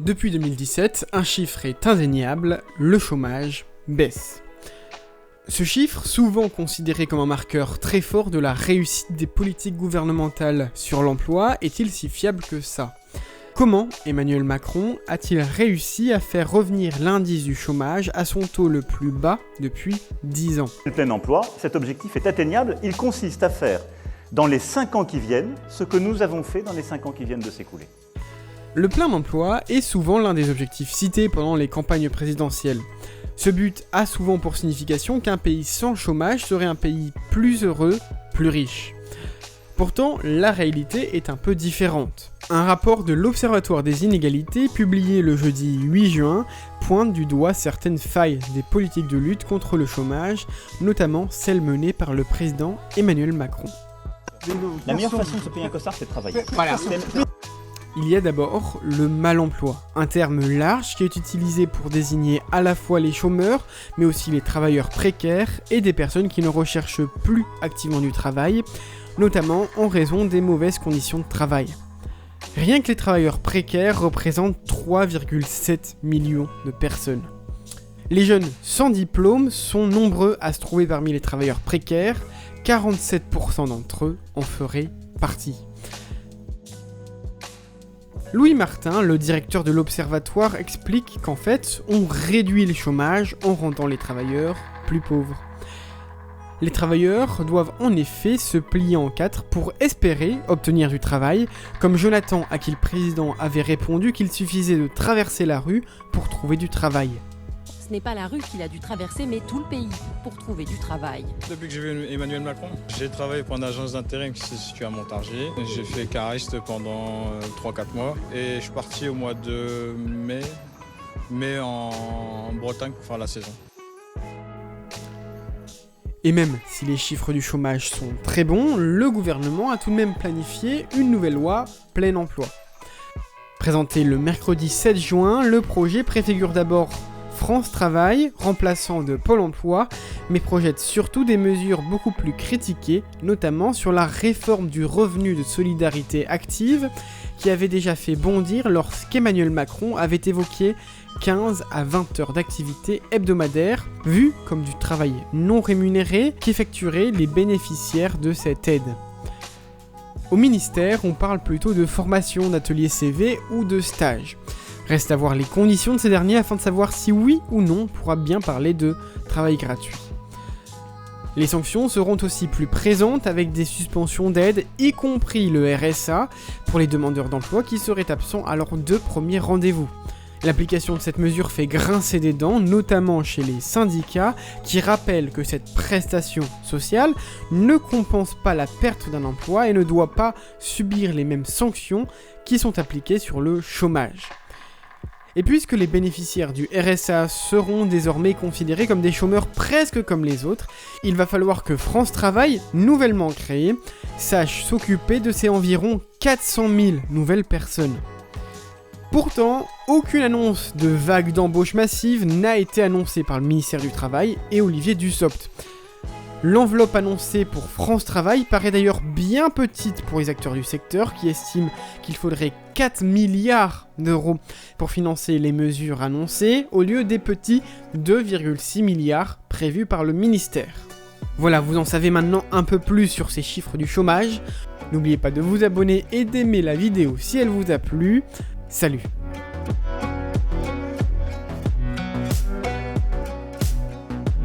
Depuis 2017, un chiffre est indéniable, le chômage baisse. Ce chiffre, souvent considéré comme un marqueur très fort de la réussite des politiques gouvernementales sur l'emploi, est-il si fiable que ça ? Comment Emmanuel Macron a-t-il réussi à faire revenir l'indice du chômage à son taux le plus bas depuis 10 ans ? Le plein emploi, cet objectif est atteignable, il consiste à faire dans les 5 ans qui viennent ce que nous avons fait dans les 5 ans qui viennent de s'écouler. Le plein emploi est souvent l'un des objectifs cités pendant les campagnes présidentielles. Ce but a souvent pour signification qu'un pays sans chômage serait un pays plus heureux, plus riche. Pourtant, la réalité est un peu différente. Un rapport de l'Observatoire des inégalités, publié le jeudi 8 juin, pointe du doigt certaines failles des politiques de lutte contre le chômage, notamment celles menées par le président Emmanuel Macron. La meilleure façon de se payer un costard, c'est de travailler. Voilà. Il y a d'abord le mal-emploi, un terme large qui est utilisé pour désigner à la fois les chômeurs, mais aussi les travailleurs précaires et des personnes qui ne recherchent plus activement du travail, notamment en raison des mauvaises conditions de travail. Rien que les travailleurs précaires représentent 3,7 millions de personnes. Les jeunes sans diplôme sont nombreux à se trouver parmi les travailleurs précaires, 47% d'entre eux en feraient partie. Louis Martin, le directeur de l'Observatoire, explique qu'en fait, on réduit le chômage en rendant les travailleurs plus pauvres. Les travailleurs doivent en effet se plier en quatre pour espérer obtenir du travail, comme Jonathan à qui le président avait répondu qu'il suffisait de traverser la rue pour trouver du travail. Ce n'est pas la rue qu'il a dû traverser, mais tout le pays pour trouver du travail. Depuis que j'ai vu Emmanuel Macron, j'ai travaillé pour une agence d'intérim qui se situe à Montargis. J'ai fait cariste pendant 3-4 mois et je suis parti au mois de mai en Bretagne pour faire la saison. Et même si les chiffres du chômage sont très bons, le gouvernement a tout de même planifié une nouvelle loi plein emploi. Présenté le mercredi 7 juin, le projet préfigure d'abord France Travail, remplaçant de Pôle emploi, mais projette surtout des mesures beaucoup plus critiquées, notamment sur la réforme du revenu de solidarité active, qui avait déjà fait bondir lorsqu'Emmanuel Macron avait évoqué 15 à 20 heures d'activité hebdomadaire, vu comme du travail non rémunéré qu'effectueraient les bénéficiaires de cette aide. Au ministère, on parle plutôt de formation, d'ateliers CV ou de stage. Reste à voir les conditions de ces derniers afin de savoir si oui ou non on pourra bien parler de travail gratuit. Les sanctions seront aussi plus présentes avec des suspensions d'aide, y compris le RSA, pour les demandeurs d'emploi qui seraient absents à leurs 2 premiers rendez-vous. L'application de cette mesure fait grincer des dents, notamment chez les syndicats, qui rappellent que cette prestation sociale ne compense pas la perte d'un emploi et ne doit pas subir les mêmes sanctions qui sont appliquées sur le chômage. Et puisque les bénéficiaires du RSA seront désormais considérés comme des chômeurs presque comme les autres, il va falloir que France Travail, nouvellement créé, sache s'occuper de ces environ 400 000 nouvelles personnes. Pourtant, aucune annonce de vague d'embauche massive n'a été annoncée par le ministère du Travail et Olivier Dussopt. L'enveloppe annoncée pour France Travail paraît d'ailleurs bien petite pour les acteurs du secteur qui estiment qu'il faudrait 4 milliards d'euros pour financer les mesures annoncées au lieu des petits 2,6 milliards prévus par le ministère. Voilà, vous en savez maintenant un peu plus sur ces chiffres du chômage. N'oubliez pas de vous abonner et d'aimer la vidéo si elle vous a plu. Salut!